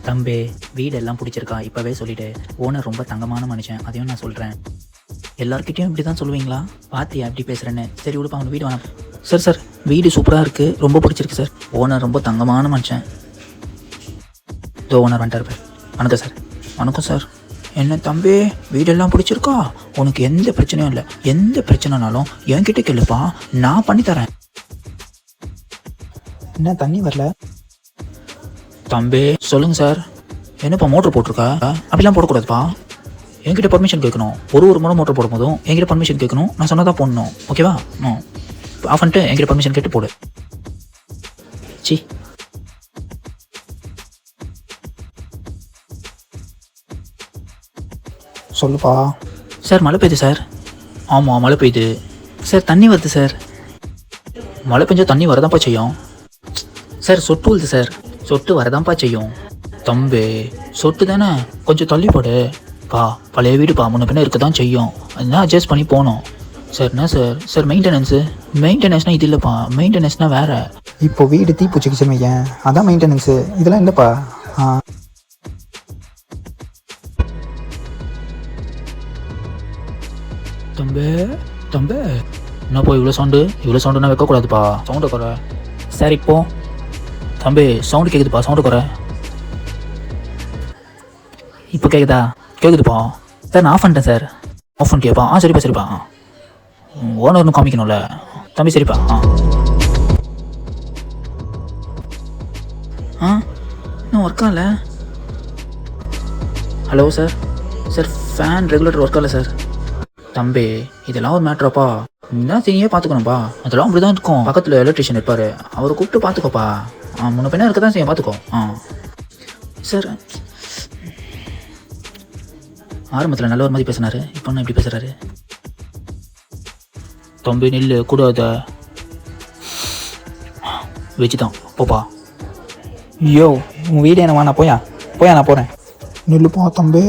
தம்பி வீடெல்லாம் பிடிச்சிருக்கா இப்போவே சொல்லிவிட்டு. ஓனர் ரொம்ப தங்கமான மனுஷன், அதையும் நான் சொல்கிறேன். எல்லாருக்கிட்டையும் இப்படி தான் சொல்லுவீங்களா? பாத்தியா எப்படி பேசுகிறேன்னு. சரி விடுப்பா, அவங்க வீடு வேணாம். சார் வீடு சூப்பராக இருக்குது, ரொம்ப பிடிச்சிருக்கு சார். ஓனர் ரொம்ப தங்கமான மனுஷன். இதோ ஓனர் வந்துட்டார் பேர். வணக்கம் சார். வணக்கம் சார். என்ன தம்பி வீடெல்லாம் பிடிச்சிருக்கா? உனக்கு எந்த பிரச்சனையும் இல்லை. எந்த பிரச்சனைனாலும் என்கிட்ட கேளுப்பா, நான் பண்ணித்தரேன். என்ன தண்ணி வரல? தம்பி சொல்லுங்கள் சார். என்னப்பா மோட்ரு போட்டிருக்கா? அப்படிலாம் போடக்கூடாதுப்பா. என்கிட்ட பர்மிஷன் கேட்கணும். ஒரு முறை மோட்டர் போடும் போதும் என்கிட்ட பர்மிஷன் கேட்கணும். நான் சொன்னதான் போடணும், ஓகேவா? ஆஃப் பண்ணிட்டு என்கிட்ட பர்மிஷன் கேட்டு போடு. சி சொல்லுப்பா. சார் மழை பெய்யுது சார். ஆமாம் மழை பெய்யுது சார். தண்ணி வருது சார். மழை பெஞ்சா தண்ணி வரதான்ப்பா செய்யும் சார். சொட்டு வருது சார். சொட்டு வரதான்ப்பா செய்யும். தம்பி சொட்டு தானே, கொஞ்சம் தள்ளி போடு பா. பழைய வீடுப்பா, முன்ன பின்ன இருக்க தான் செய்யும். அதெல்லாம் அட்ஜஸ்ட் பண்ணி போகணும் சார். என்ன சார் சார் மெயின்டெனன்ஸ்னால் இது இல்லைப்பா. மெயின்டெனன்ஸ்னால் வேறு. இப்போ வீடு தீப்பூச்சிக்கு வையன், அதான் மெயின்டெனன்ஸு. இதெல்லாம் இல்லைப்பா. தம்பி என்னப்பா இவ்வளோ சவுண்டுனா வைக்கக்கூடாதுப்பா. சவுண்டை குறை சார். இப்போ தம்பி சவுண்டு கேட்குதுப்பா, சவுண்டு குறை. இப்போ கேட்குதுப்பா சார். நான் ஆஃப் பண்ணிட்டேன் சார். ஆஃப் பண்ணிட்டியாப்பா? சரிப்பா. ஓனர்னு காமிக்கணும்ல தம்பி. சரிப்பா. இன்னும் ஒர்க் ஆகல. Hello sir. Fan regulator work ஆகல சார். தம்பி இதெல்லாம் ஒரு மேட்ராப்பா. நீதான் சரியே பார்த்துக்கணும்ப்பா. அதெல்லாம் அப்படி தான் இருக்கும். பக்கத்தில் எலக்ட்ரிஷியன் இருப்பார், அவரை கூப்பிட்டு பார்த்துக்கோப்பா. முன்ன பின்ன இருக்க தான் செய்ய, பார்த்துக்கோ. சார் ஆரம்பத்தில் நல்ல ஒரு மாதிரி பேசினார், இப்போ என்ன இப்படி பேசுகிறாரு? தம்பி நெல் கூடாத வச்சுதான் போப்பா. ஐயோ உன் வீடு என்ன நான் போயா நான் போகிறேன். நில்லுப்பா தம்பி.